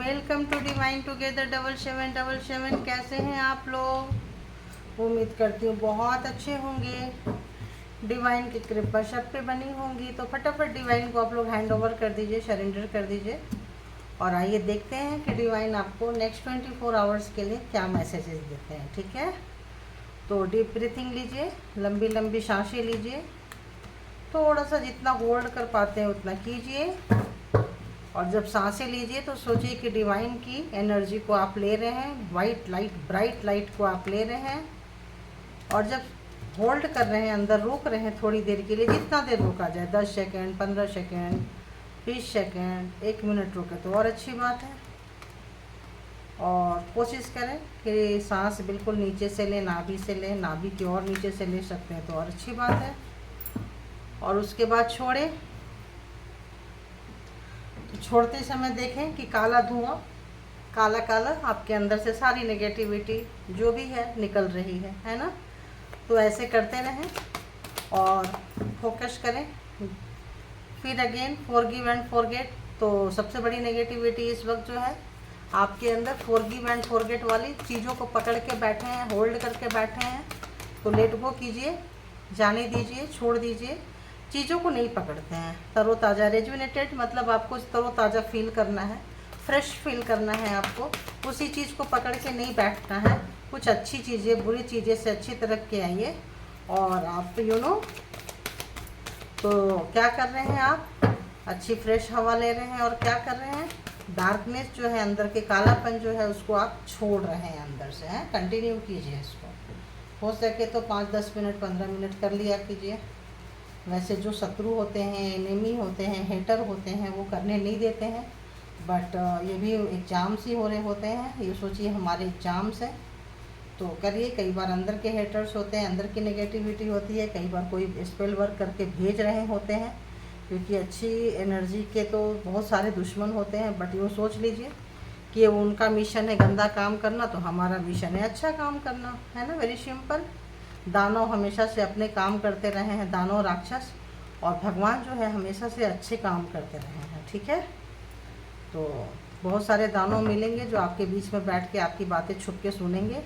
Welcome to divine together 7777। कैसे हैं आप लोग? उम्मीद करती हूँ बहुत अच्छे होंगे, डिवाइन की कृपा सब पे बनी होंगी। तो फटाफट डिवाइन को आप लोग हैंड ओवर कर दीजिए, सरेंडर कर दीजिए और आइए देखते हैं कि डिवाइन आपको नेक्स्ट 24 आवर्स के लिए क्या मैसेजेस देते हैं। ठीक है, तो डीप ब्रीथिंग लीजिए, लंबी लंबी सांसें लीजिए, थोड़ा सा जितना होल्ड कर पाते हैं उतना कीजिए और जब सांसें लीजिए तो सोचिए कि डिवाइन की एनर्जी को आप ले रहे हैं, वाइट लाइट, ब्राइट लाइट को आप ले रहे हैं। और जब होल्ड कर रहे हैं, अंदर रोक रहे हैं थोड़ी देर के लिए, जितना देर रोका जाए, 10 सेकेंड, 15 सेकेंड, 20 सेकेंड, 1 मिनट रोके तो और अच्छी बात है। और कोशिश करें कि सांस बिल्कुल नीचे से लें, नाभि से लें, नाभि की और नीचे से ले सकते हैं तो और अच्छी बात है। और उसके बाद छोड़ें। छोड़ते समय देखें कि काला धुआं, काला काला आपके अंदर से सारी नेगेटिविटी जो भी है निकल रही है ना। तो ऐसे करते रहें और फोकस करें। फिर अगेन फॉरगिव एंड फॉरगेट। तो सबसे बड़ी नेगेटिविटी इस वक्त जो है आपके अंदर फॉरगिव एंड फॉरगेट वाली चीज़ों को पकड़ के बैठे हैं, होल्ड करके बैठे हैं। तो लेट गो कीजिए, जाने दीजिए, छोड़ दीजिए। चीज़ों को नहीं पकड़ते हैं। तरोताज़ा, रेजुनेटेड मतलब आपको तरोताज़ा फील करना है, फ्रेश फील करना है आपको। उसी चीज़ को पकड़ के नहीं बैठना है। कुछ अच्छी चीज़ें, बुरी चीज़ें से अच्छी तरफ के आइए। और आप तो क्या कर रहे हैं आप? अच्छी फ्रेश हवा ले रहे हैं और क्या कर रहे हैं? डार्कनेस जो है, अंदर के कालापन जो है, उसको आप छोड़ रहे हैं अंदर से। हैं, कंटिन्यू कीजिए इसको। हो सके तो 5-10 मिनट, 15 मिनट कर लिया कीजिए। वैसे जो शत्रु होते हैं, एनिमी होते हैं, हेटर होते हैं, वो करने नहीं देते हैं। बट ये भी एग्ज़ाम्स ही हो रहे होते हैं। ये सोचिए हमारे एग्ज़ाम्स हैं तो करिए। कई बार अंदर के हेटर्स होते हैं, अंदर की नेगेटिविटी होती है। कई बार कोई स्पेल वर्क करके भेज रहे होते हैं, क्योंकि अच्छी एनर्जी के तो बहुत सारे दुश्मन होते हैं। बट ये सोच लीजिए कि उनका मिशन है गंदा काम करना, तो हमारा मिशन है अच्छा काम करना, है ना। Very simple. दानव हमेशा से अपने काम करते रहे हैं, दानव राक्षस, और भगवान जो है हमेशा से अच्छे काम करते रहे हैं। ठीक है, तो बहुत सारे दानव मिलेंगे जो आपके बीच में बैठ के आपकी बातें छुप के सुनेंगे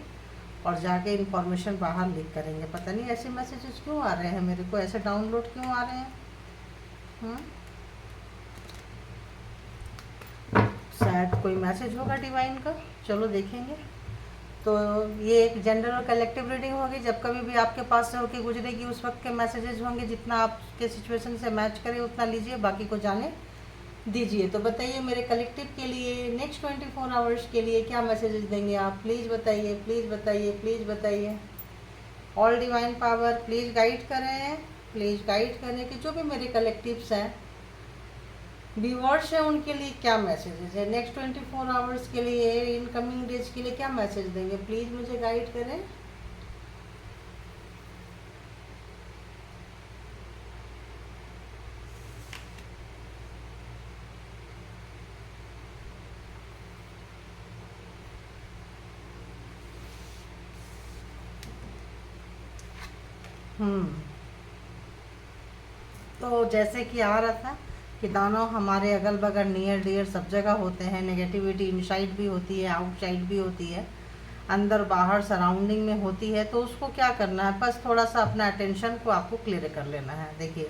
और जाके इन्फॉर्मेशन बाहर लीक करेंगे। पता नहीं ऐसे मैसेजेस क्यों आ रहे हैं मेरे को, ऐसे डाउनलोड क्यों आ रहे हैं। शायद कोई मैसेज होगा डिवाइन का, चलो देखेंगे। तो ये एक जनरल और कलेक्टिव रीडिंग होगी। जब कभी भी आपके पास से होके गुजरेगी उस वक्त के मैसेजेस होंगे। जितना आपके सिचुएशन से मैच करे उतना लीजिए, बाकी को जाने दीजिए। तो बताइए मेरे कलेक्टिव के लिए नेक्स्ट 24 आवर्स के लिए क्या मैसेजेस देंगे आप? प्लीज़ बताइए, प्लीज़ बताइए, प्लीज़ बताइए। All divine power please guide करें, प्लीज़ गाइड करें कि जो भी मेरे कलेक्टिव्स हैं, व्यूअर्स हैं, उनके लिए क्या मैसेजेस है नेक्स्ट 24 आवर्स के लिए, इनकमिंग डेज के लिए क्या मैसेज देंगे? प्लीज़ मुझे गाइड करें। तो जैसे कि आ रहा था कि दानव हमारे अगल बगल, नियर डियर सब जगह होते हैं। नेगेटिविटी इनसाइड भी होती है, आउटसाइड भी होती है, अंदर बाहर सराउंडिंग में होती है। तो उसको क्या करना है, बस थोड़ा सा अपना अटेंशन को आपको क्लियर कर लेना है। देखिए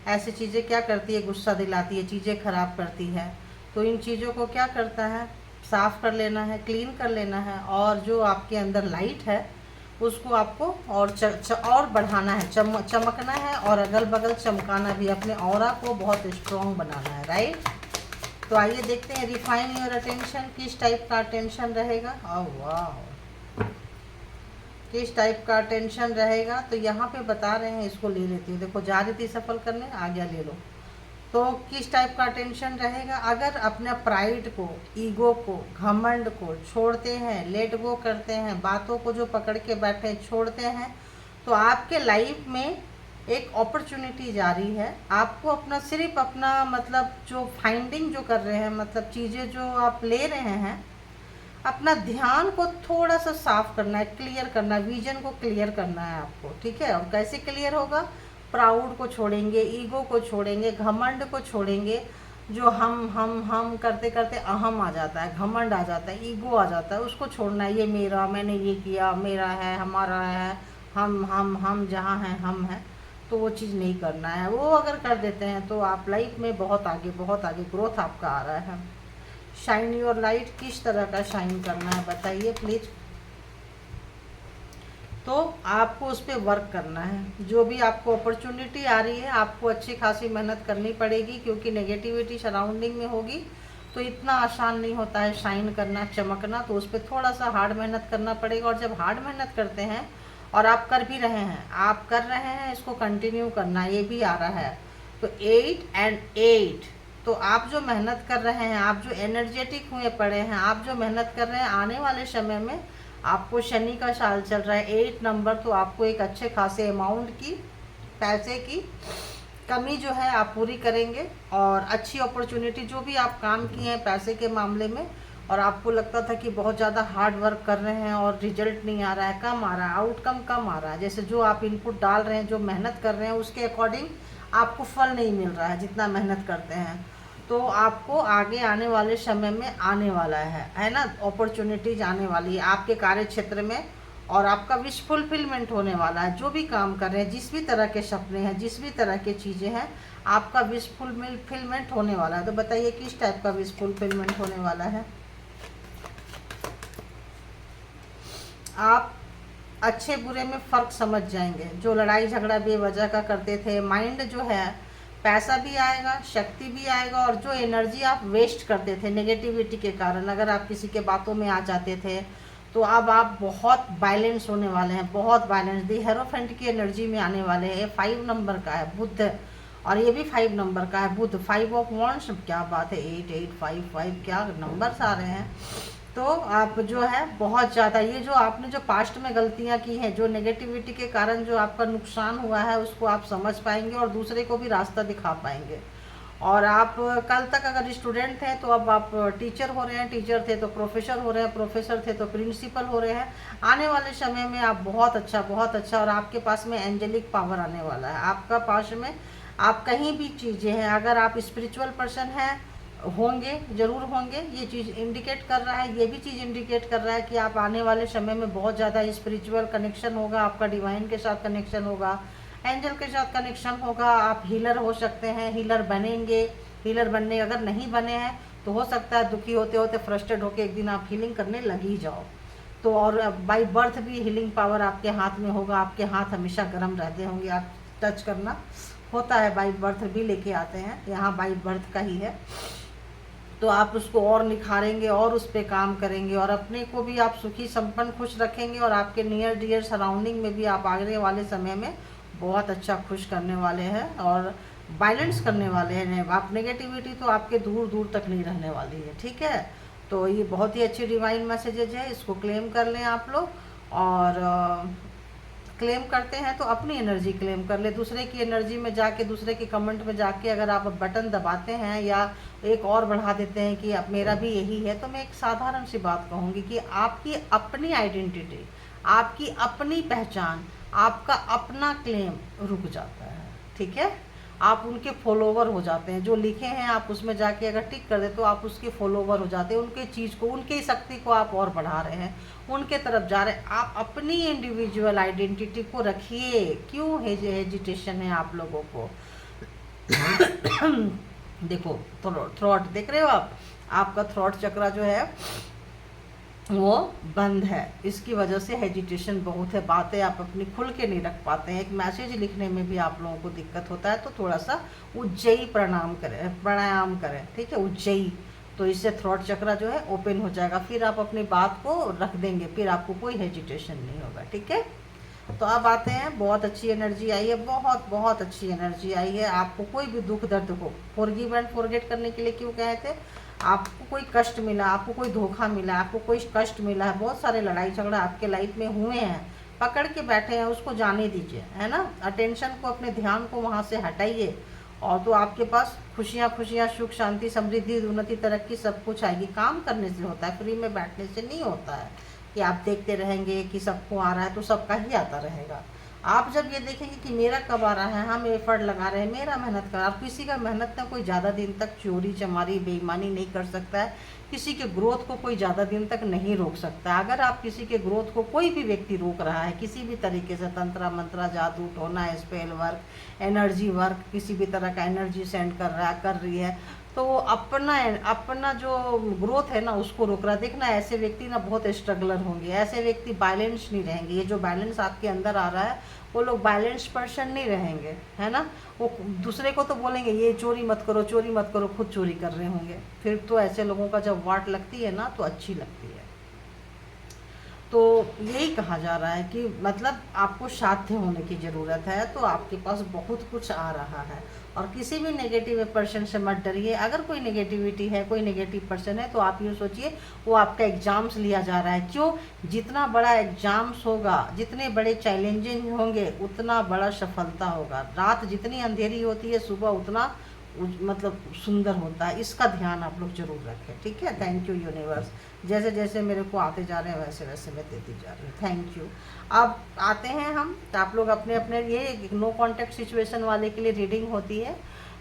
ऐसी चीज़ें क्या करती है, गुस्सा दिलाती है, चीज़ें ख़राब करती है। तो इन चीज़ों को क्या करता है, साफ़ कर लेना है, क्लीन कर लेना है। और जो आपके अंदर लाइट है उसको आपको और बढ़ाना है, चमकना है और अगल बगल चमकाना भी। अपने ऑरा को बहुत स्ट्रॉन्ग बनाना है, राइट। तो आइए देखते हैं, रिफाइन योर अटेंशन, किस टाइप का अटेंशन रहेगा। वाह, किस टाइप का अटेंशन रहेगा। तो यहाँ पे बता रहे हैं, इसको ले लेती हूँ। देखो जा रही थी सफल करने, आ गया, ले लो। तो किस टाइप का टेंशन रहेगा? अगर अपने प्राइड को, ईगो को, घमंड को छोड़ते हैं, लेट गो करते हैं, बातों को जो पकड़ के बैठे छोड़ते हैं, तो आपके लाइफ में एक अपॉर्चुनिटी जारी है। आपको अपना सिर्फ अपना मतलब जो फाइंडिंग जो कर रहे हैं, मतलब चीज़ें जो आप ले रहे हैं, अपना ध्यान को थोड़ा सा साफ करना है, क्लियर करना है, विजन को क्लियर करना है आपको। ठीक है, और कैसे क्लियर होगा? प्राउड को छोड़ेंगे, ईगो को छोड़ेंगे, घमंड को छोड़ेंगे, जो हम करते करते अहम आ जाता है, घमंड आ जाता है, ईगो आ जाता है, उसको छोड़ना है। ये मेरा, मैंने ये किया, मेरा है, हमारा है, हम जहाँ हैं हम हैं, तो वो चीज़ नहीं करना है। वो अगर कर देते हैं तो आप लाइफ में बहुत आगे ग्रोथ आपका आ रहा है। शाइन योर लाइट, किस तरह का शाइन करना है बताइए प्लीज़। तो आपको उस पर वर्क करना है। जो भी आपको अपॉर्चुनिटी आ रही है, आपको अच्छी खासी मेहनत करनी पड़ेगी, क्योंकि नेगेटिविटी सराउंडिंग में होगी तो इतना आसान नहीं होता है शाइन करना, चमकना। तो उस पर थोड़ा सा हार्ड मेहनत करना पड़ेगा। और जब हार्ड मेहनत करते हैं और आप कर भी रहे हैं, आप कर रहे हैं, इसको कंटिन्यू करना, ये भी आ रहा है। तो 8 and 8, तो आप जो मेहनत कर रहे हैं, आप जो एनर्जेटिक हुए पड़े हैं, आप जो मेहनत कर रहे हैं, आने वाले समय में आपको शनि का साल चल रहा है 8 नंबर, तो आपको एक अच्छे खासे अमाउंट की, पैसे की कमी जो है आप पूरी करेंगे। और अच्छी अपॉर्चुनिटी, जो भी आप काम किए हैं पैसे के मामले में, और आपको लगता था कि बहुत ज़्यादा हार्ड वर्क कर रहे हैं और रिजल्ट नहीं आ रहा है, कम आ रहा है, आउटकम कम आ रहा है, जैसे जो आप इनपुट डाल रहे हैं, जो मेहनत कर रहे हैं, उसके अकॉर्डिंग आपको फल नहीं मिल रहा है जितना मेहनत करते हैं, तो आपको आगे आने वाले समय में आने वाला है ना, अपॉर्चुनिटीज आने वाली है आपके कार्य क्षेत्र में। और आपका विश फुलफिलमेंट होने वाला है। जो भी काम कर रहे हैं, जिस भी तरह के सपने हैं, जिस भी तरह की चीज़ें हैं, आपका विश फुलफिलमेंट होने वाला है। तो बताइए किस टाइप का विश फुलफिलमेंट होने वाला है। आप अच्छे बुरे में फ़र्क समझ जाएंगे। जो लड़ाई झगड़ा बेवजह का करते थे, माइंड जो है, पैसा भी आएगा, शक्ति भी आएगा, और जो एनर्जी आप वेस्ट करते थे नेगेटिविटी के कारण, अगर आप किसी के बातों में आ जाते थे, तो अब आप बहुत बैलेंस होने वाले हैं, बहुत बैलेंस। दी हेरोफेंट की एनर्जी में आने वाले हैं। ये 5 नंबर का है बुध, और ये भी 5 नंबर का है बुध। 5 ऑफ वॉन्ड्स, क्या बात है, 8 8 5 5, क्या नंबर्स आ रहे हैं। तो आप जो है बहुत ज़्यादा, ये जो आपने जो पास्ट में गलतियां की हैं, जो नेगेटिविटी के कारण जो आपका नुकसान हुआ है, उसको आप समझ पाएंगे और दूसरे को भी रास्ता दिखा पाएंगे। और आप कल तक अगर स्टूडेंट थे तो अब आप टीचर हो रहे हैं, टीचर थे तो प्रोफेसर हो रहे हैं, प्रोफेसर थे तो प्रिंसिपल हो रहे हैं। आने वाले समय में आप बहुत अच्छा, और आपके पास में एंजेलिक पावर आने वाला है। आपका पास में आप कहीं भी चीज़ें हैं, अगर आप स्पिरिचुअल पर्सन हैं, होंगे, ज़रूर होंगे। ये चीज़ इंडिकेट कर रहा है, ये भी चीज़ इंडिकेट कर रहा है कि आप आने वाले समय में बहुत ज़्यादा स्पिरिचुअल कनेक्शन होगा, आपका डिवाइन के साथ कनेक्शन होगा, एंजल के साथ कनेक्शन होगा। आप हीलर हो सकते हैं, हीलर बनेंगे। हीलर बनने अगर नहीं बने हैं तो हो सकता है दुखी होते होते फ्रस्ट्रेट होकर एक दिन आप हीलिंग करने लग ही जाओ। तो और बाई बर्थ भी हीलिंग पावर आपके हाथ में होगा। आपके हाथ हमेशा गर्म रहते होंगे, आप टच करना होता है, बाई बर्थ भी लेके आते हैं, यहाँ बाई बर्थ का ही है। तो आप उसको और निखारेंगे और उस पर काम करेंगे, और अपने को भी आप सुखी संपन्न खुश रखेंगे, और आपके नियर डियर सराउंडिंग में भी आप आने वाले समय में बहुत अच्छा खुश करने वाले हैं और बैलेंस करने वाले हैं। आप नेगेटिविटी तो आपके दूर दूर तक नहीं रहने वाली है, ठीक है। तो ये बहुत ही अच्छी डिवाइन मैसेजेज है, इसको क्लेम कर लें आप लोग। और क्लेम करते हैं तो अपनी एनर्जी क्लेम कर ले। दूसरे की एनर्जी में जाके, दूसरे के कमेंट में जाके अगर आप बटन दबाते हैं या एक और बढ़ा देते हैं कि अब मेरा भी यही है, तो मैं एक साधारण सी बात कहूँगी कि आपकी अपनी आइडेंटिटी, आपकी अपनी पहचान, आपका अपना क्लेम रुक जाता है, ठीक है। आप उनके फॉलोवर हो जाते हैं। जो लिखे हैं आप उसमें जाके अगर टिक कर दे तो आप उसके फॉलोवर हो जाते हैं। उनके चीज़ को, उनकी शक्ति को आप और बढ़ा रहे हैं, उनके तरफ जा रहे हैं। आप अपनी इंडिविजुअल आइडेंटिटी को रखिए। क्यों हेजिटेशन है आप लोगों को? देखो, थ्रॉट देख रहे हो आप, आपका थ्रॉट चक्रा जो है वो बंद है, इसकी वजह से हेजिटेशन बहुत है। बातें आप अपनी खुल के नहीं रख पाते हैं। एक मैसेज लिखने में भी आप लोगों को दिक्कत होता है, तो थोड़ा सा उज्जयी प्राणायाम करें, ठीक है, उज्जयी। तो इससे थ्रॉट चक्रा जो है ओपन हो जाएगा, फिर आप अपनी बात को रख देंगे, फिर आपको कोई हेजिटेशन नहीं होगा, ठीक है। तो अब आते हैं, बहुत अच्छी एनर्जी आई है, बहुत अच्छी एनर्जी आई है। आपको कोई भी दुख दर्द हो, फॉरगिव एंड फॉरगेट करने के लिए क्यों कहे थे? आपको कोई कष्ट मिला, आपको कोई धोखा मिला, आपको कोई कष्ट मिला है, बहुत सारे लड़ाई झगड़ा आपके लाइफ में हुए हैं, पकड़ के बैठे हैं, उसको जाने दीजिए, है ना। अटेंशन को, अपने ध्यान को वहाँ से हटाइए, और तो आपके पास खुशियाँ, सुख शांति, समृद्धि, उन्नति, तरक्की सब कुछ आएगी। काम करने से होता है, फ्री में बैठने से नहीं होता है कि आप देखते रहेंगे कि सबको आ रहा है तो सबका ही आता रहेगा। आप जब ये देखेंगे कि मेरा कब आ रहा है, हम एफर्ट लगा रहे हैं, मेरा मेहनत कर, आप किसी का मेहनत ना कोई ज़्यादा दिन तक चोरी चमारी बेईमानी नहीं कर सकता है, किसी के ग्रोथ को कोई ज़्यादा दिन तक नहीं रोक सकता। अगर आप किसी के ग्रोथ को कोई भी व्यक्ति रोक रहा है किसी भी तरीके से, तंत्रा मंत्रा जादू टोना स्पेल वर्क एनर्जी वर्क, किसी भी तरह का एनर्जी सेंड कर रहा है कर रही है, तो वो अपना अपना जो ग्रोथ है ना उसको रोक रहा है। देखना ऐसे व्यक्ति ना बहुत स्ट्रगलर होंगे, ऐसे व्यक्ति बैलेंस नहीं रहेंगे। ये जो बैलेंस आपके अंदर आ रहा है वो लोग बैलेंस पर्सन नहीं रहेंगे, है ना। वो दूसरे को तो बोलेंगे ये चोरी मत करो चोरी मत करो, खुद चोरी कर रहे होंगे। फिर तो ऐसे लोगों का जब वाट लगती है ना तो अच्छी लगती है। तो यही कहा जा रहा है कि मतलब आपको साध्य होने की ज़रूरत है, तो आपके पास बहुत कुछ आ रहा है। और किसी भी नेगेटिव पर्सन से मत डरिए। अगर कोई नेगेटिविटी है, कोई नेगेटिव पर्सन है, तो आप यूँ सोचिए वो आपका एग्ज़ाम्स लिया जा रहा है। क्यों? जितना बड़ा एग्ज़ाम्स होगा, जितने बड़े चैलेंजिंग होंगे, उतना बड़ा सफलता होगा। रात जितनी अंधेरी होती है सुबह उतना मतलब सुंदर होता है। इसका ध्यान आप लोग जरूर रखें, ठीक है। Thank you universe. जैसे जैसे मेरे को आते जा रहे हैं वैसे वैसे मैं देती जा रही हूँ। Thank you. अब आते हैं हम, तो आप लोग अपने अपने, ये नो कांटेक्ट सिचुएशन वाले के लिए रीडिंग होती है,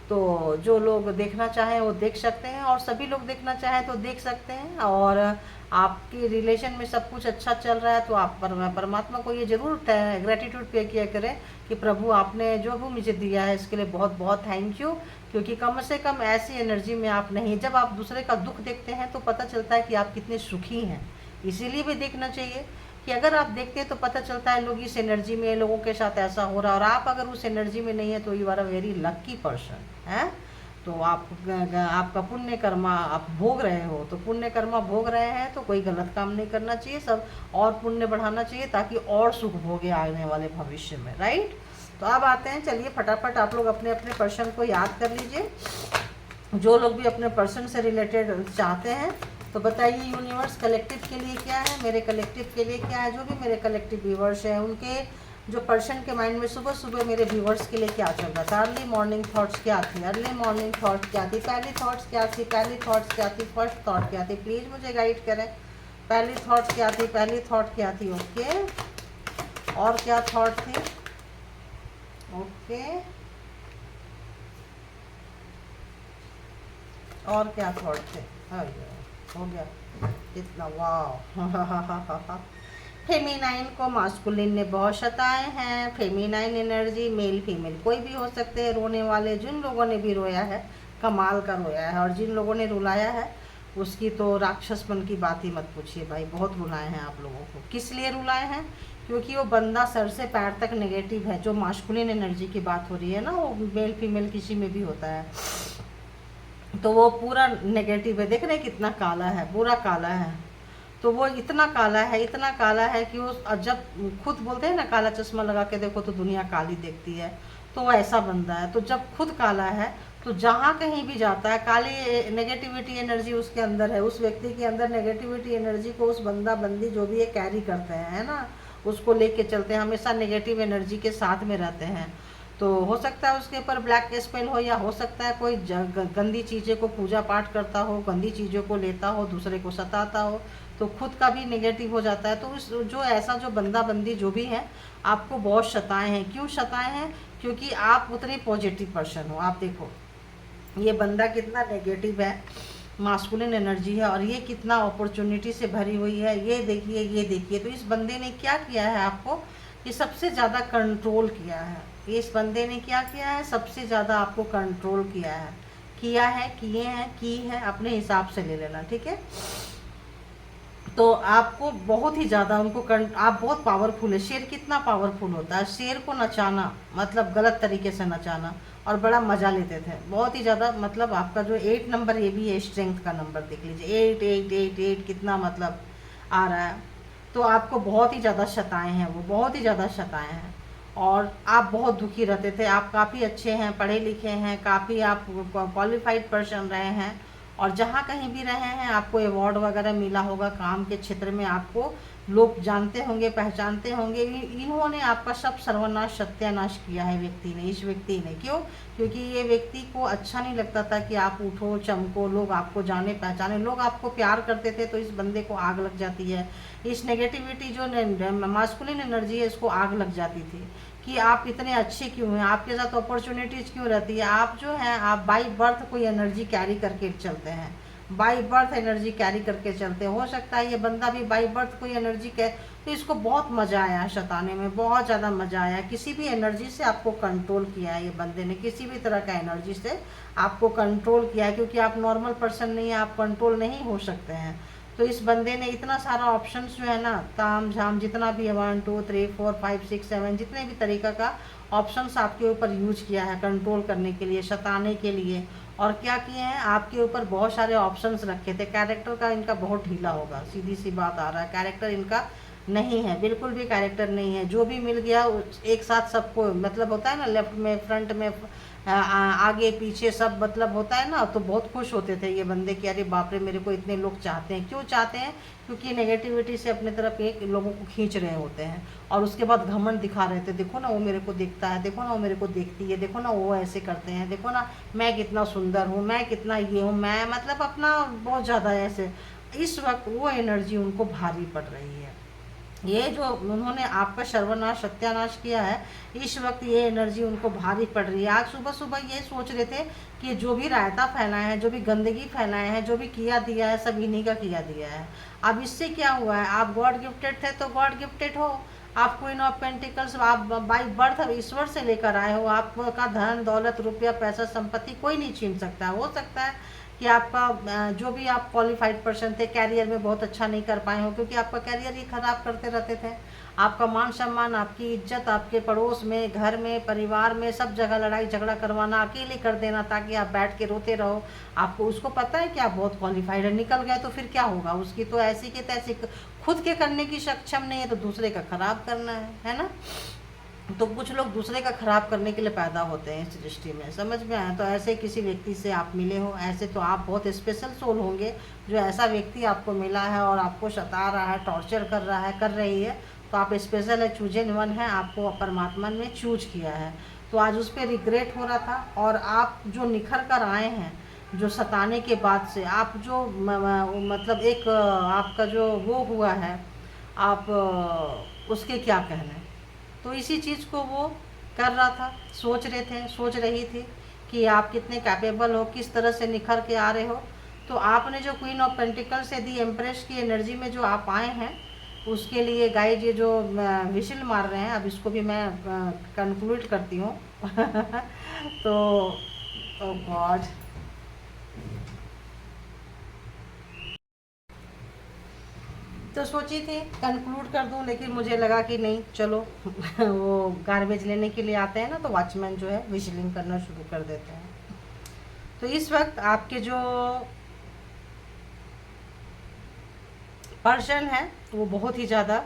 तो जो लोग देखना चाहें वो देख सकते हैं, और सभी लोग देखना चाहें तो देख सकते हैं। और आपके रिलेशन में सब कुछ अच्छा चल रहा है तो आप परमात्मा को ये ज़रूर ग्रेटिट्यूड पे किया करें कि प्रभु आपने जो भी मुझे दिया है इसके लिए बहुत बहुत थैंक यू। क्योंकि कम से कम ऐसी एनर्जी में आप नहीं, जब आप दूसरे का दुख देखते हैं तो पता चलता है कि आप कितने सुखी हैं। इसीलिए भी देखना चाहिए कि अगर आप देखते हैं तो पता चलता है लोग इस एनर्जी में, लोगों के साथ ऐसा हो रहा है, और आप अगर उस एनर्जी में नहीं है तो you are a very lucky person है। तो आपका पुण्य कर्मा आप भोग रहे हो, तो पुण्य कर्मा भोग रहे हैं तो कोई गलत काम नहीं करना चाहिए, सब और पुण्य बढ़ाना चाहिए ताकि और सुख भोगे आने वाले भविष्य में, राइट। तो अब आते हैं, चलिए फटाफट आप लोग अपने अपने पर्सन को याद कर लीजिए। जो लोग भी अपने पर्सन से रिलेटेड चाहते हैं तो बताइए यूनिवर्स कलेक्टिव के लिए क्या है, मेरे कलेक्टिव के लिए क्या है। जो भी मेरे कलेक्टिव व्यूवर्स हैं उनके जो पर्सन के माइंड में सुबह सुबह मेरे व्यूवर्स के लिए क्या चल रहा था। अर्ली मॉर्निंग थॉट्स क्या थी, अर्ली मॉर्निंग थॉट्स क्या थी, पहली थॉट्स क्या थी, पहली थॉट्स क्या थी, फर्स्ट थॉट क्या थी। प्लीज़ मुझे गाइड करें। पहली थॉट क्या थी, पहली थॉट क्या थी, ओके। और क्या थॉट थी, ओके। और क्या थॉट थे, हो गया कितना, वाह। फेमिनाइन को मास्कुलिन ने बहुत सताए हैं। फेमिनाइन एनर्जी मेल फीमेल कोई भी हो सकते हैं रोने वाले। जिन लोगों ने भी रोया है कमाल का रोया है, और जिन लोगों ने रुलाया है उसकी तो राक्षसपन की बात ही मत पूछिए भाई। बहुत रुलाए हैं आप लोगों को। किस लिए रुलाए हैं? क्योंकि वो बंदा सर से पैर तक नेगेटिव है। जो मास्कुलिन एनर्जी की बात हो रही है ना, वो मेल फीमेल किसी में भी होता है, तो वो पूरा नेगेटिव है। देख रहे हैं कितना काला है, पूरा काला है। तो वो इतना काला है, इतना काला है कि वो जब खुद बोलते हैं ना काला चश्मा लगा के देखो तो दुनिया काली देखती है, तो वो ऐसा बंदा है। तो जब खुद काला है तो जहाँ कहीं भी जाता है काली नेगेटिविटी एनर्जी उसके अंदर है। उस व्यक्ति के अंदर नेगेटिविटी एनर्जी को उस बंदा बंदी जो भी है कैरी करते हैं, है ना, उसको लेके चलते हैं, हमेशा नेगेटिव एनर्जी के साथ में रहते हैं। तो हो सकता है उसके ऊपर ब्लैक स्पेल हो, या हो सकता है कोई गंदी चीज़ें को पूजा पाठ करता हो, गंदी चीज़ों को लेता हो, दूसरे को सताता हो, तो खुद का भी नेगेटिव हो जाता है। तो उस जो ऐसा जो बंदा बंदी जो भी है आपको बहुत सताए हैं। क्यों सताए हैं? क्योंकि आप उतने पॉजिटिव पर्सन हो। आप देखो ये बंदा कितना नेगेटिव है, मास्कुलिन एनर्जी है, और ये कितना अपॉर्चुनिटी से भरी हुई है। ये देखिए, ये देखिए। तो इस बंदे ने क्या किया है आपको कि सबसे ज़्यादा कंट्रोल किया है। इस बंदे ने क्या किया है, सबसे ज़्यादा आपको कंट्रोल किया है, किए हैं, की है, अपने हिसाब से ले लेना, ठीक है। तो आपको बहुत ही ज़्यादा उनको आप बहुत पावरफुल है। शेर कितना पावरफुल होता है, शेर को नचाना मतलब गलत तरीके से नचाना, और बड़ा मज़ा लेते थे बहुत ही ज़्यादा। मतलब आपका जो 8 नंबर ये भी है स्ट्रेंथ का नंबर, देख लीजिए 8 8 8 8 कितना मतलब आ रहा है। तो आपको बहुत ही ज़्यादा सताए हैं, वो बहुत ही ज़्यादा सताए हैं, और आप बहुत दुखी रहते थे। आप काफ़ी अच्छे हैं, पढ़े लिखे हैं, काफ़ी आप क्वालिफाइड पर्सन रहे हैं, और जहाँ कहीं भी रहे हैं आपको अवार्ड वगैरह मिला होगा। काम के क्षेत्र में आपको लोग जानते होंगे, पहचानते होंगे। इन्होंने आपका सब सर्वनाश सत्यानाश किया है व्यक्ति ने, इस व्यक्ति ने। क्यों? क्योंकि ये व्यक्ति को अच्छा नहीं लगता था कि आप उठो चमको, लोग आपको जाने पहचाने, लोग आपको प्यार करते थे, तो इस बंदे को आग लग जाती है। इस नेगेटिविटी जो मास्कुलिन एनर्जी है, इसको आग लग जाती थी कि आप इतने अच्छे क्यों हैं, आपके साथ अपॉर्चुनिटीज़ क्यों रहती है। आप जो हैं, आप बाई बर्थ कोई एनर्जी कैरी करके चलते हैं, बाई बर्थ एनर्जी कैरी करके चलते हैं। हो सकता है ये बंदा भी बाई बर्थ कोई एनर्जी के, तो इसको बहुत मज़ा आया है शताने में, बहुत ज़्यादा मज़ा आया है। किसी भी एनर्जी से आपको कंट्रोल किया है ये बंदे ने, किसी भी तरह का एनर्जी से आपको कंट्रोल किया है, क्योंकि आप नॉर्मल पर्सन नहीं है, आप कंट्रोल नहीं हो सकते हैं। तो इस बंदे ने इतना सारा ऑप्शंस जो है ना, ताम झाम जितना भी है, 1 2 3 4 5 6 7 जितने भी तरीका का ऑप्शंस आपके ऊपर यूज किया है कंट्रोल करने के लिए, सताने के लिए। और क्या किए हैं, आपके ऊपर बहुत सारे ऑप्शंस रखे थे। कैरेक्टर का इनका बहुत ढीला होगा, सीधी सी बात आ रहा है, कैरेक्टर इनका नहीं है, बिल्कुल भी कैरेक्टर नहीं है। जो भी मिल गया एक साथ सबको, मतलब होता है ना, लेफ्ट में फ्रंट में आगे पीछे सब, मतलब होता है ना, तो बहुत खुश होते थे ये बंदे कि अरे बाप रे, मेरे को इतने लोग चाहते हैं। क्यों चाहते हैं? क्योंकि नेगेटिविटी से अपने तरफ एक लोगों को खींच रहे होते हैं, और उसके बाद घमंड दिखा रहे थे, देखो ना वो मेरे को देखता है, देखो ना वो मेरे को देखती है, देखो ना वो ऐसे करते हैं, देखो ना मैं कितना सुंदर हूँ, मैं कितना ये हूँ, मैं मतलब अपना बहुत ज़्यादा ऐसे। इस वक्त वो एनर्जी उनको भारी पड़ रही है। ये जो उन्होंने आपका सर्वनाश सत्यानाश किया है, इस वक्त ये एनर्जी उनको भारी पड़ रही है। आज सुबह सुबह ये सोच रहे थे कि जो भी रायता फैलाए हैं, जो भी गंदगी फैलाए हैं, जो भी किया दिया है, सब इन्हीं का किया दिया है। अब इससे क्या हुआ है, आप गॉड गिफ्टेड थे तो गॉड गिफ्टेड हो, आप क्वीन ऑफ पेंटिकल्स, आप बाई बर्थ ईश्वर से लेकर आए हो। आपका धन दौलत रुपया पैसा संपत्ति कोई नहीं छीन सकता। हो सकता है कि आपका जो भी आप क्वालिफाइड पर्सन थे, कैरियर में बहुत अच्छा नहीं कर पाए हो, क्योंकि आपका कैरियर ही खराब करते रहते थे। आपका मान सम्मान, आपकी इज्जत, आपके पड़ोस में, घर में, परिवार में, सब जगह लड़ाई झगड़ा करवाना, अकेले कर देना ताकि आप बैठ के रोते रहो। आपको उसको पता है कि आप बहुत क्वालिफाइड है, निकल गए तो फिर क्या होगा उसकी, तो ऐसी के तैसी, खुद के करने की सक्षम नहीं है तो दूसरे का खराब करना है ना। तो कुछ लोग दूसरे का खराब करने के लिए पैदा होते हैं इस दृष्टि में, समझ में आया। तो ऐसे किसी व्यक्ति से आप मिले हो, ऐसे तो आप बहुत स्पेशल सोल होंगे, जो ऐसा व्यक्ति आपको मिला है और आपको सता रहा है, टॉर्चर कर रहा है, कर रही है, तो आप स्पेशल है, चूजन वन है, आपको परमात्मा ने चूज किया है। तो आज उस पर रिग्रेट हो रहा था, और आप जो निखर कर आए हैं, जो सताने के बाद से आप जो मतलब एक आपका जो वो हुआ है, आप उसके क्या कहना है। तो इसी चीज़ को वो कर रहा था, सोच रही थी कि आप कितने कैपेबल हो, किस तरह से निखर के आ रहे हो। तो आपने जो क्वीन ऑफ पेंटिकल से दी एम्प्रेस की एनर्जी में जो आप आए हैं, उसके लिए गाइज ये जो विशिल मार रहे हैं, अब इसको भी मैं कंक्लूड करती हूँ तो ओ गॉड, तो सोची थी कंक्लूड कर दूं, लेकिन मुझे लगा कि नहीं, चलो वो गार्बेज लेने के लिए आते हैं ना, तो वॉचमैन जो है विशलिंग करना शुरू कर देते हैं। तो इस वक्त आपके जो पर्सन है, वो बहुत ही ज़्यादा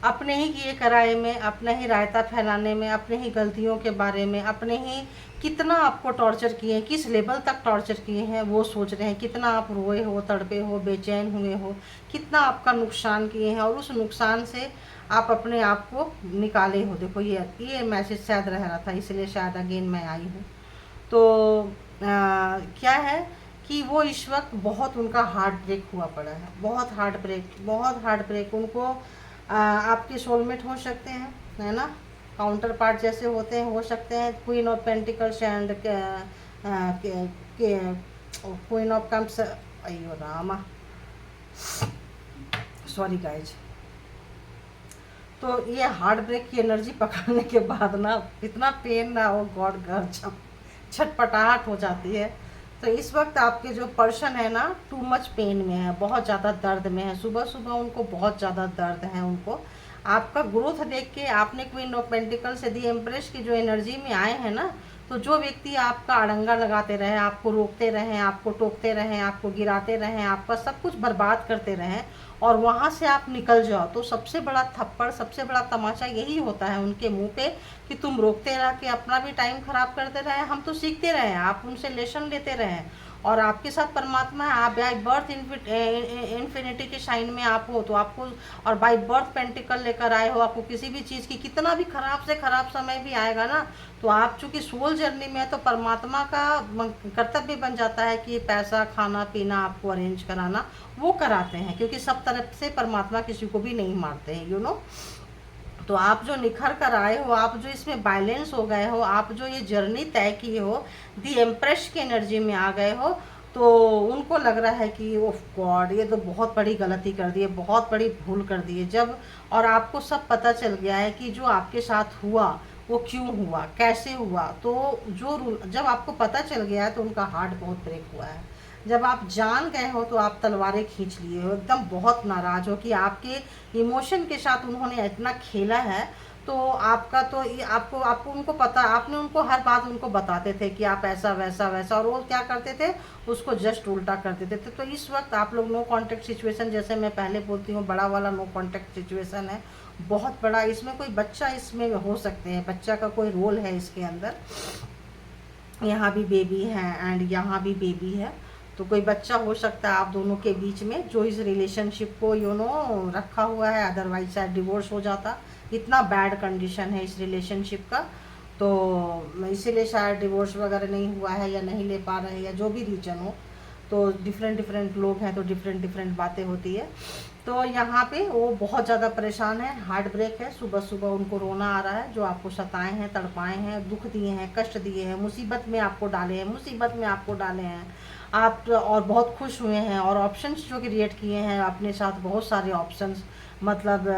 अपने ही किए कराए में, अपने ही रायता फैलाने में, अपने ही गलतियों के बारे में, अपने ही कितना आपको टॉर्चर किए हैं, किस लेवल तक टॉर्चर किए हैं वो सोच रहे हैं। कितना आप रोए हो, तड़पे हो, बेचैन हुए हो, कितना आपका नुकसान किए हैं, और उस नुकसान से आप अपने आप को निकाले हो। देखो ये मैसेज शायद रह रहा था, इसलिए शायद अगेन मैं आई हूँ। तो क्या है कि वो इस वक्त बहुत उनका हार्ट ब्रेक हुआ पड़ा है, बहुत हार्ट ब्रेक उनको आपके सोलमेट हो सकते हैं, है ना, काउंटर पार्ट जैसे होते हैं, हो सकते हैं। Queen of pentacles and queen of cups, अयो रामा, सॉरी गाइज। तो ये हार्ट ब्रेक की एनर्जी पकड़ने के बाद ना, इतना पेन ना हो गॉड, घर छटपटाहट हो जाती है। तो इस वक्त आपके जो पर्सन है ना, टू मच पेन में है, बहुत ज़्यादा दर्द में है, सुबह सुबह उनको बहुत ज़्यादा दर्द है। उनको आपका ग्रोथ देख के, आपने क्वीन ऑफ पेंटिकल से दी एम्प्रेस की जो एनर्जी में आए हैं ना, तो जो व्यक्ति आपका अड़ंगा लगाते रहे, आपको रोकते रहें, आपको टोकते रहें, आपको गिराते रहें, आपका सब कुछ बर्बाद करते रहें, और वहाँ से आप निकल जाओ, तो सबसे बड़ा थप्पड़, सबसे बड़ा तमाचा यही होता है उनके मुंह पे कि तुम रोकते रह के अपना भी टाइम ख़राब करते रहे, हम तो सीखते रहे, आप उनसे लेसन लेते रहे, और आपके साथ परमात्मा है। आप बाई बर्थ इन्फिनिटी के साइन में आप हो, तो आपको, और बाई बर्थ पेंटिकल लेकर आए हो, आपको किसी भी चीज़ की कितना भी खराब से खराब समय भी आएगा ना, तो आप चूंकि सोल जर्नी में है, तो परमात्मा का कर्तव्य बन जाता है कि पैसा, खाना पीना आपको अरेंज कराना, वो कराते हैं, क्योंकि सब तरफ से परमात्मा किसी को भी नहीं मारते हैं, यू नो। तो आप जो निखर कर आए हो, आप जो इसमें बैलेंस हो गए हो, आप जो ये जर्नी तय किए हो, दी एम्प्रेस की एनर्जी में आ गए हो, तो उनको लग रहा है कि ओफ गॉड, ये तो बहुत बड़ी गलती कर दी है, बहुत बड़ी भूल कर दी है। जब, और आपको सब पता चल गया है कि जो आपके साथ हुआ वो क्यों हुआ, कैसे हुआ, तो जब आपको पता चल गया है तो उनका हार्ट बहुत ब्रेक हुआ है। जब आप जान गए हो तो आप तलवारें खींच लिए हो, एकदम बहुत नाराज हो कि आपके इमोशन के साथ उन्होंने इतना खेला है। तो आपका तो ये आपको उनको पता, आपने उनको हर बात उनको बताते थे कि आप ऐसा वैसा वैसा, और वो क्या करते थे, उसको जस्ट उल्टा कर देते थे। तो इस वक्त आप लोग नो कांटेक्ट सिचुएशन, जैसे मैं पहले बोलती हूँ, बड़ा वाला नो कांटेक्ट सिचुएशन है, बहुत बड़ा। इसमें कोई बच्चा इसमें हो सकते हैं, बच्चा का कोई रोल है इसके अंदर। यहाँ भी बेबी है एंड यहाँ भी बेबी है, तो कोई बच्चा हो सकता है आप दोनों के बीच में, जो इस रिलेशनशिप को रखा हुआ है, अदरवाइज शायद डिवोर्स हो जाता। इतना बैड कंडीशन है इस रिलेशनशिप का, तो इसीलिए शायद डिवोर्स वगैरह नहीं हुआ है, या नहीं ले पा रहे हैं, या जो भी रीजन हो। तो डिफरेंट लोग हैं, तो डिफरेंट बातें होती है। तो यहाँ पे वो बहुत ज़्यादा परेशान है, हार्ट ब्रेक है, सुबह सुबह उनको रोना आ रहा है, जो आपको सताए हैं, तड़पाए हैं, दुख दिए हैं, कष्ट दिए हैं, मुसीबत में आपको डाले हैं, मुसीबत में आपको डाले हैं आप, और बहुत खुश हुए हैं, और ऑप्शंस जो क्रिएट किए हैं अपने साथ, बहुत सारे ऑप्शंस, मतलब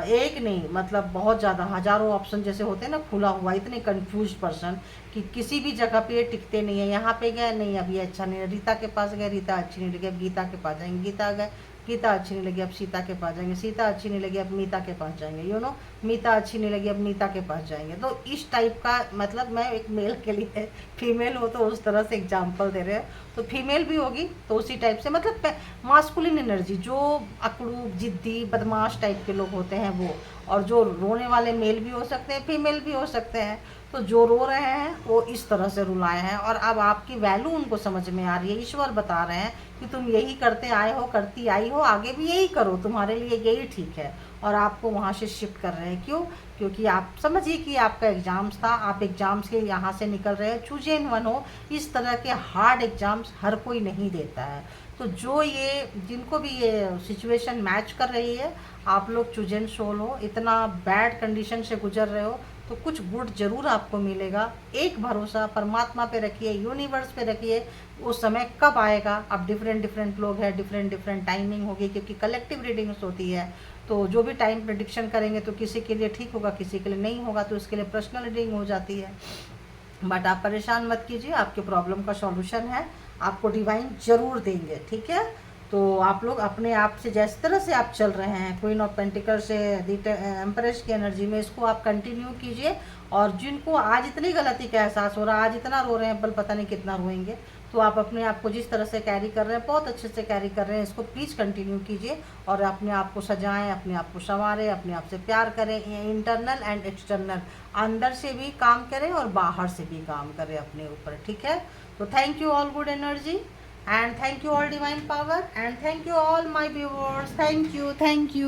एक नहीं, मतलब बहुत ज़्यादा, हज़ारों ऑप्शन जैसे होते हैं ना, खुला हुआ, इतने कंफ्यूज पर्सन कि किसी भी जगह पे ये टिकते नहीं है। यहाँ पे गए, नहीं अभी अच्छा नहीं है, रीता के पास गए, रीता अच्छी नहीं लगी, अब गीता के पास जाएंगे, गीता गए, गीता अच्छी नहीं लगी, अब सीता के पास जाएंगे, सीता अच्छी नहीं लगी, अब मीता के पास जाएंगे, मीता अच्छी नहीं लगी, अब नीता के पास जाएंगे। तो इस टाइप का, मतलब मैं एक मेल के लिए, फीमेल हो तो उस तरह से एग्जाम्पल दे रहे हैं, तो फीमेल भी होगी तो उसी टाइप से, मतलब मास्कुलिन एनर्जी, जो अकड़ू, जिद्दी, बदमाश टाइप के लोग होते हैं वो, और जो रोने वाले मेल भी हो सकते हैं, फीमेल भी हो सकते हैं। तो जो रो रहे हैं वो इस तरह से रुलाए हैं, और अब आपकी वैल्यू उनको समझ में आ रही है। ईश्वर बता रहे हैं कि तुम यही करते आए हो, करती आई हो, आगे भी यही करो, तुम्हारे लिए यही ठीक है, और आपको वहाँ से शिफ्ट कर रहे हैं। क्यों? क्योंकि आप समझिए कि आपका एग्ज़ाम्स था, आप एग्ज़ाम्स के यहाँ से निकल रहे हैं, चूज एंड वन हो। इस तरह के हार्ड एग्ज़ाम्स हर कोई नहीं देता है। तो जो ये, जिनको भी ये सिचुएशन मैच कर रही है, आप लोग चूज एंड सोल हो, इतना बैड कंडीशन से गुजर रहे हो, तो कुछ गुड जरूर आपको मिलेगा। एक भरोसा परमात्मा पे रखिए, यूनिवर्स पे रखिए, उस समय कब आएगा। अब डिफरेंट लोग हैं, डिफरेंट टाइमिंग होगी, क्योंकि कलेक्टिव रीडिंग्स होती है। तो जो भी टाइम प्रेडिक्शन करेंगे तो किसी के लिए ठीक होगा, किसी के लिए नहीं होगा, तो इसके लिए पर्सनल रीडिंग हो जाती है। बट आप परेशान मत कीजिए, आपके प्रॉब्लम का सॉल्यूशन है, आपको डिवाइन जरूर देंगे, ठीक है। तो आप लोग अपने आप से, जिस तरह से आप चल रहे हैं क्वीन ऑफ पेंटिकल से एम्प्रेस की एनर्जी में, इसको आप कंटिन्यू कीजिए। और जिनको आज इतनी गलती का एहसास हो रहा है, आज इतना रो रहे हैं, बल पता नहीं कितना रोएंगे, तो आप अपने आप को जिस तरह से कैरी कर रहे हैं, बहुत अच्छे से कैरी कर रहे हैं, इसको प्लीज़ कंटिन्यू कीजिए। और अपने आप को सजाएं, अपने आप को संवारें, अपने आप से प्यार करें, इंटरनल एंड एक्सटर्नल, अंदर से भी काम करें और बाहर से भी काम करें अपने ऊपर, ठीक है। तो thank you all good energy, and thank you all divine power, and thank you all my viewers, thank you.